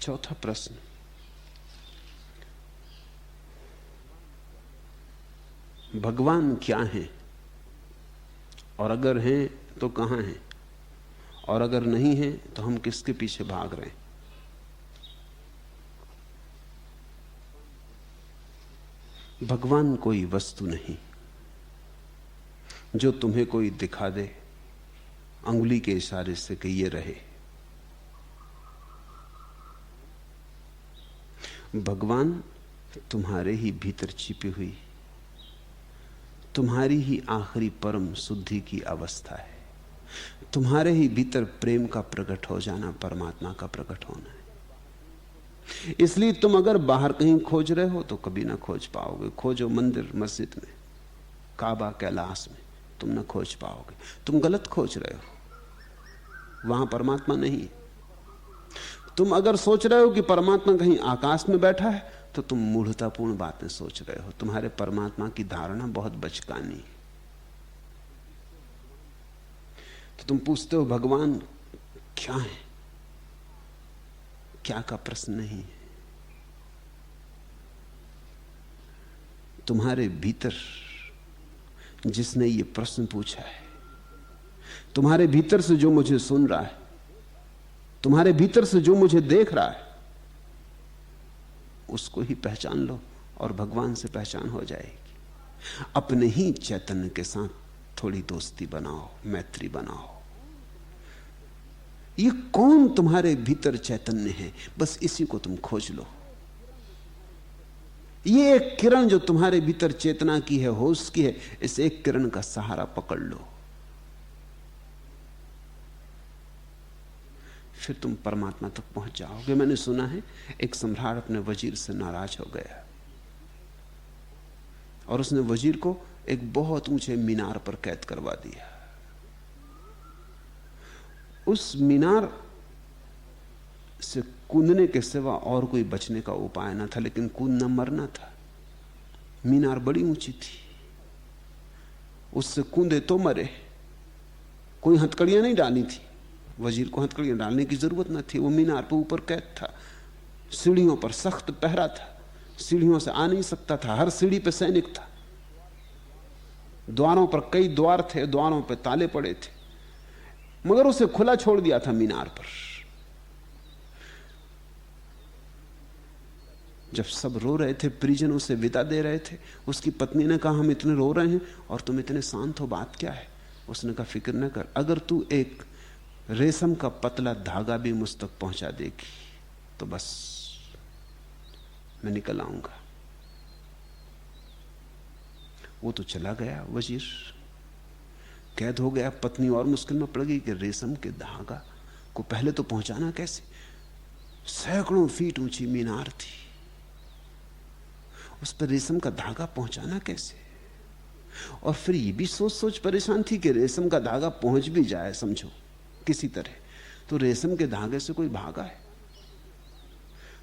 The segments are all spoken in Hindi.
चौथा प्रश्न, भगवान क्या हैं और अगर हैं तो कहां हैं, और अगर नहीं हैं तो हम किसके पीछे भाग रहे हैं? भगवान कोई वस्तु नहीं जो तुम्हें कोई दिखा दे अंगुली के इशारे से कि ये रहे। भगवान तुम्हारे ही भीतर छिपी हुई तुम्हारी ही आखिरी परम शुद्धि की अवस्था है। तुम्हारे ही भीतर प्रेम का प्रकट हो जाना परमात्मा का प्रकट होना है। इसलिए तुम अगर बाहर कहीं खोज रहे हो तो कभी ना खोज पाओगे। खोजो मंदिर मस्जिद में, काबा कैलाश में, तुम ना खोज पाओगे। तुम गलत खोज रहे हो, वहां परमात्मा नहीं। तुम अगर सोच रहे हो कि परमात्मा कहीं आकाश में बैठा है तो तुम मूढ़तापूर्ण बातें सोच रहे हो। तुम्हारे परमात्मा की धारणा बहुत बचकानी है। तो तुम पूछते हो भगवान क्या है? क्या का प्रश्न नहीं है। तुम्हारे भीतर जिसने ये प्रश्न पूछा है, तुम्हारे भीतर से जो मुझे सुन रहा है, तुम्हारे भीतर से जो मुझे देख रहा है, उसको ही पहचान लो और भगवान से पहचान हो जाएगी। अपने ही चैतन्य के साथ थोड़ी दोस्ती बनाओ, मैत्री बनाओ। ये कौन तुम्हारे भीतर चैतन्य है, बस इसी को तुम खोज लो। ये एक किरण जो तुम्हारे भीतर चेतना की है, होश की है, इस एक किरण का सहारा पकड़ लो, फिर तुम परमात्मा तक पहुंच जाओगे। मैंने सुना है एक सम्राट अपने वजीर से नाराज हो गया और उसने वजीर को एक बहुत ऊंचे मीनार पर कैद करवा दिया। उस मीनार से कूदने के सिवा और कोई बचने का उपाय ना था, लेकिन कूदना मरना था। मीनार बड़ी ऊंची थी, उससे कूदे तो मरे। कोई हथकड़ियां नहीं डाली थी, वजीर को हथकड़ियां डालने की जरूरत न थी। वो मीनार पर ऊपर कैद था, सीढ़ियों पर सख्त पहरा था, सीढ़ियों से आ नहीं सकता था। हर सीढ़ी पे सैनिक था, द्वारों पर कई द्वार थे, द्वारों पर ताले पड़े थे, मगर उसे खुला छोड़ दिया था मीनार पर। जब सब रो रहे थे, परिजन उसे विदा दे रहे थे, उसकी पत्नी ने कहा हम इतने रो रहे हैं और तुम इतने शांत हो, बात क्या है? उसने कहा फिक्र न कर, अगर तू एक रेशम का पतला धागा भी मुझ तक पहुंचा देगी तो बस मैं निकल आऊंगा। वो तो चला गया, वजीर कैद हो गया। पत्नी और मुश्किल में पड़ गई कि रेशम के धागा को पहले तो पहुंचाना कैसे? सैकड़ों फीट ऊंची मीनार थी, उस पर रेशम का धागा पहुंचाना कैसे? और फिर ये भी सोच सोच परेशान थी कि रेशम का धागा पहुंच भी जाए, समझो किसी तरह, तो रेशम के धागे से कोई भागा है?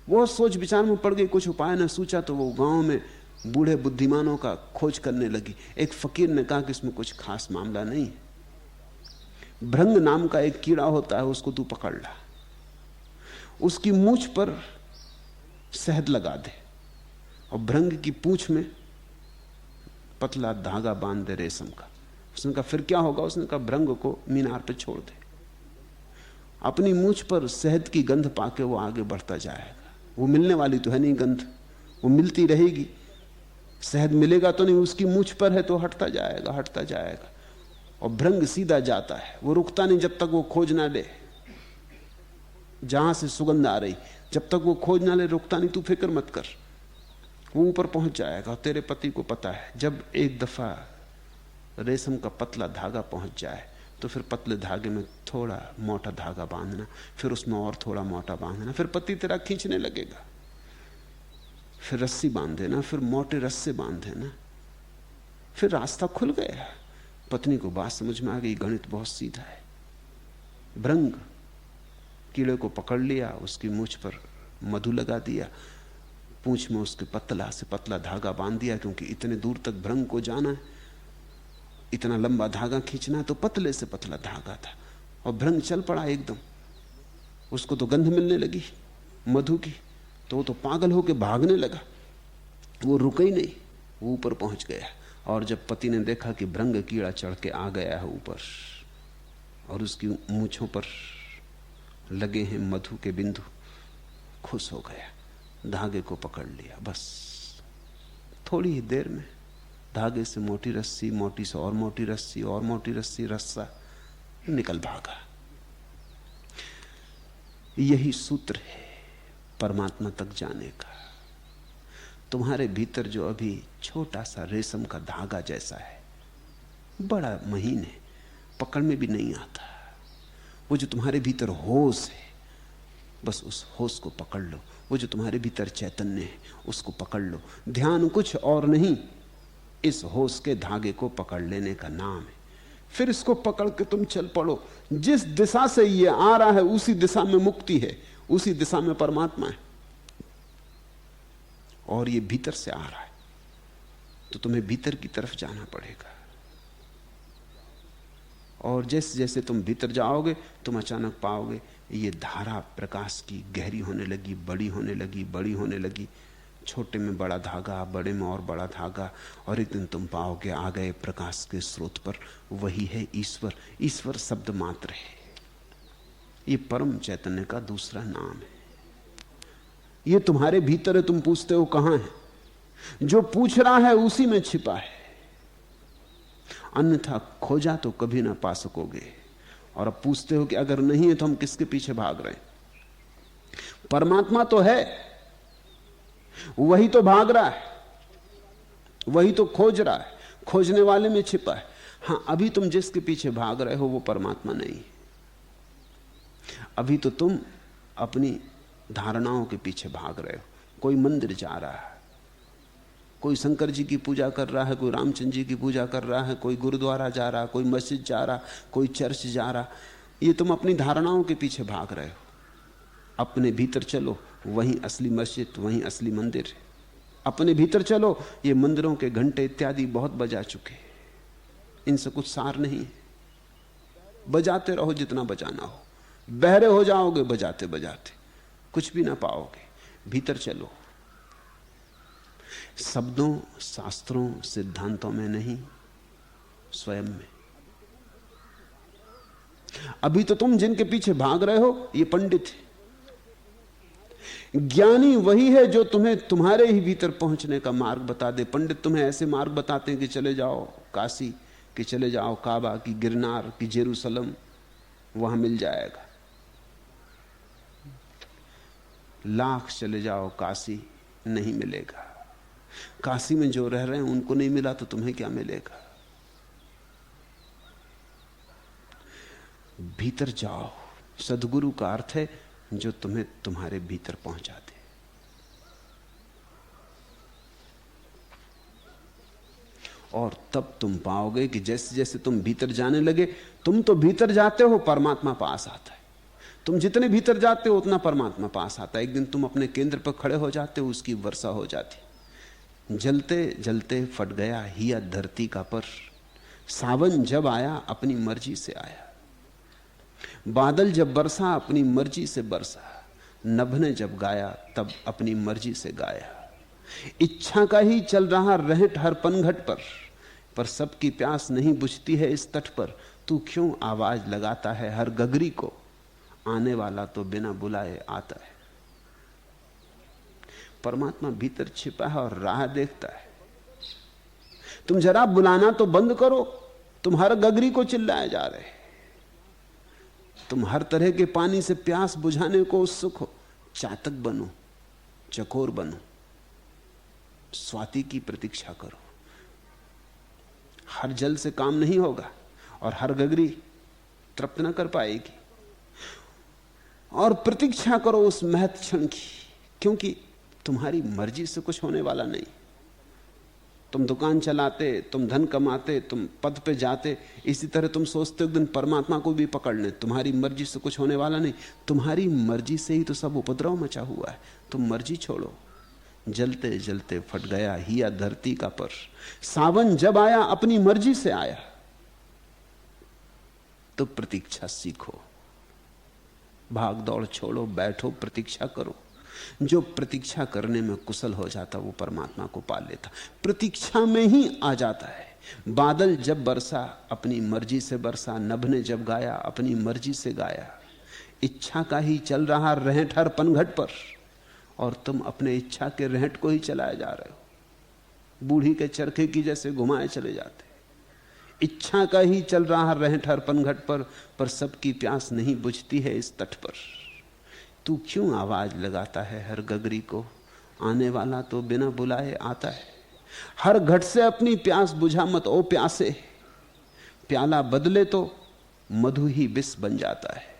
वो सोच विचार में पड़ गई, कुछ उपाय न सूझा तो वो गांव में बूढ़े बुद्धिमानों का खोज करने लगी। एक फकीर ने कहा कि इसमें कुछ खास मामला नहीं है। भृंग नाम का एक कीड़ा होता है, उसको तू पकड़ ला, उसकी मूंछ पर शहद लगा दे और भृंग की पूंछ में पतला धागा बांध दे रेशम का। उसने कहा फिर क्या होगा? उसने कहा भृंग को मीनार पे छोड़ दे, अपनी मूंछ पर शहद की गंध पाके वो आगे बढ़ता जाएगा। वो मिलने वाली तो है नहीं गंध, वो मिलती रहेगी, शहद मिलेगा तो नहीं, उसकी मूंछ पर है तो हटता जाएगा, हटता जाएगा। और भृंग सीधा जाता है, वो रुकता नहीं जब तक वो खोज ना ले जहां से सुगंध आ रही, जब तक वो खोज ना ले रुकता नहीं। तू फिक्र मत कर, वो ऊपर पहुंच जाएगा। तेरे पति को पता है, जब एक दफा रेशम का पतला धागा पहुंच जाए तो फिर पतले धागे में थोड़ा मोटा धागा बांधना, फिर उसमें और थोड़ा मोटा बांधना, फिर पति तेरा खींचने लगेगा, फिर रस्सी बांध देना, फिर मोटे रस्से बांध देना, फिर रास्ता खुल गया। पत्नी को बात समझ में आ गई, गणित बहुत सीधा है। भृंग कीड़े को पकड़ लिया, उसकी मूंछ पर मधु लगा दिया, पूंछ में उसके पतला से पतला धागा बांध दिया, क्योंकि इतने दूर तक भृंग को जाना है, इतना लंबा धागा खींचना है, तो पतले से पतला धागा था। और भृंग चल पड़ा एकदम, उसको तो गंध मिलने लगी, मधु की, तो वो तो पागल होकर भागने लगा, वो रुका ही नहीं, वो ऊपर पहुंच गया। और जब पति ने देखा कि भृंग कीड़ा चढ़ के आ गया है ऊपर और उसकी मूंछों पर लगे हैं मधु के बिंदु, खुश हो गया, धागे को पकड़ लिया। बस थोड़ी ही देर में धागे से मोटी रस्सी, मोटी से और मोटी रस्सी, और मोटी रस्सी, रस्सा निकल भागा। यही सूत्र है परमात्मा तक जाने का। तुम्हारे भीतर जो अभी छोटा सा रेशम का धागा जैसा है, बड़ा महीन है, पकड़ में भी नहीं आता, वो जो तुम्हारे भीतर होश है, बस उस होश को पकड़ लो। वो जो तुम्हारे भीतर चैतन्य है उसको पकड़ लो। ध्यान कुछ और नहीं, इस होश के धागे को पकड़ लेने का नाम है। फिर इसको पकड़ के तुम चल पड़ो। जिस दिशा से ये आ रहा है उसी दिशा में मुक्ति है, उसी दिशा में परमात्मा है। और ये भीतर से आ रहा है तो तुम्हें भीतर की तरफ जाना पड़ेगा। और जैसे जैसे तुम भीतर जाओगे तुम अचानक पाओगे ये धारा प्रकाश की गहरी होने लगी, बड़ी होने लगी, बड़ी होने लगी। छोटे में बड़ा धागा, बड़े में और बड़ा धागा, और एक दिन तुम पाओगे आ गए प्रकाश के स्रोत पर। वही है ईश्वर। ईश्वर शब्द मात्र है, ये परम चैतन्य का दूसरा नाम है। ये तुम्हारे भीतर है, तुम पूछते हो कहां है? जो पूछ रहा है उसी में छिपा है, अन्यथा खोजा तो कभी ना पा सकोगे। और अब पूछते हो कि अगर नहीं है तो हम किसके पीछे भाग रहे हैं? परमात्मा तो है, वही तो भाग रहा है, वही तो खोज रहा है, खोजने वाले में छिपा है। हां, अभी तुम जिसके पीछे भाग रहे हो वो परमात्मा नहीं। अभी तो तुम अपनी धारणाओं के पीछे भाग रहे हो। कोई मंदिर जा रहा है, कोई शंकर जी की पूजा कर रहा है, कोई रामचंद्र जी की पूजा कर रहा है, कोई गुरुद्वारा जा रहा, कोई मस्जिद जा रहा, कोई चर्च जा रहा। ये तुम अपनी धारणाओं के पीछे भाग रहे हो। अपने भीतर चलो, वहीं असली मस्जिद, वहीं असली मंदिर है। अपने भीतर चलो, ये मंदिरों के घंटे इत्यादि बहुत बजा चुके, इनसे कुछ सार नहीं। बजाते रहो जितना बजाना हो, बहरे हो जाओगे बजाते बजाते, कुछ भी ना पाओगे। भीतर चलो, शब्दों, शास्त्रों, सिद्धांतों में नहीं, स्वयं में। अभी तो तुम जिनके पीछे भाग रहे हो ये पंडित है। ज्ञानी वही है जो तुम्हें तुम्हारे ही भीतर पहुंचने का मार्ग बता दे। पंडित तुम्हें ऐसे मार्ग बताते हैं कि चले जाओ काशी, कि चले जाओ काबा, कि गिरनार, कि जेरूसलम, वहां मिल जाएगा। लाख चले जाओ काशी, नहीं मिलेगा। काशी में जो रह रहे हैं उनको नहीं मिला तो तुम्हें क्या मिलेगा? भीतर जाओ। सद्गुरु का अर्थ है जो तुम्हें तुम्हारे भीतर पहुंचा दे। और तब तुम पाओगे कि जैसे जैसे तुम भीतर जाने लगे, तुम तो भीतर जाते हो, परमात्मा पास आता है। तुम जितने भीतर जाते हो उतना परमात्मा पास आता है। एक दिन तुम अपने केंद्र पर खड़े हो जाते हो, उसकी वर्षा हो जाती। जलते जलते फट गया हिया धरती का पर, सावन जब आया अपनी मर्जी से आया। बादल जब बरसा अपनी मर्जी से बरसा, नभ ने जब गाया तब अपनी मर्जी से गाया। इच्छा का ही चल रहा रहट हर पनघट पर सबकी प्यास नहीं बुझती है इस तट पर। तू क्यों आवाज लगाता है हर गगरी को, आने वाला तो बिना बुलाए आता है। परमात्मा भीतर छिपा है और राह देखता है। तुम जरा बुलाना तो बंद करो, तुम हर गगरी को चिल्लाए जा रहे। तुम हर तरह के पानी से प्यास बुझाने को उत्सुक हो। चातक बनो, चकोर बनो, स्वाति की प्रतीक्षा करो। हर जल से काम नहीं होगा और हर गगरी तृप्त न कर पाएगी। और प्रतीक्षा करो उस महत् क्षण की, क्योंकि तुम्हारी मर्जी से कुछ होने वाला नहीं। तुम दुकान चलाते, तुम धन कमाते, तुम पद पे जाते, इसी तरह तुम सोचते हो एक दिन परमात्मा को भी पकड़ लें। तुम्हारी मर्जी से कुछ होने वाला नहीं। तुम्हारी मर्जी से ही तो सब उपद्रव मचा हुआ है। तुम मर्जी छोड़ो। जलते जलते फट गया हिया धरती का पर, सावन जब आया अपनी मर्जी से आया। तो प्रतीक्षा सीखो, भाग दौड़ छोड़ो, बैठो, प्रतीक्षा करो। जो प्रतीक्षा करने में कुशल हो जाता वो परमात्मा को पा लेता, प्रतीक्षा में ही आ जाता है। बादल जब बरसा अपनी मर्जी से बरसा, नभ ने जब गाया अपनी मर्जी से गाया। इच्छा का ही चल रहा रहट हर पनघट पर, और तुम अपने इच्छा के रहट को ही चलाए जा रहे हो। बूढ़ी के चरखे की जैसे घुमाए चले जाते। इच्छा का ही चल रहा रहट हर पनघट पर सबकी प्यास नहीं बुझती है इस तट पर। तू क्यों आवाज लगाता है हर गगरी को, आने वाला तो बिना बुलाए आता है। हर घट से अपनी प्यास बुझा मत ओ प्यासे, प्याला बदले तो मधु ही विष बन जाता है।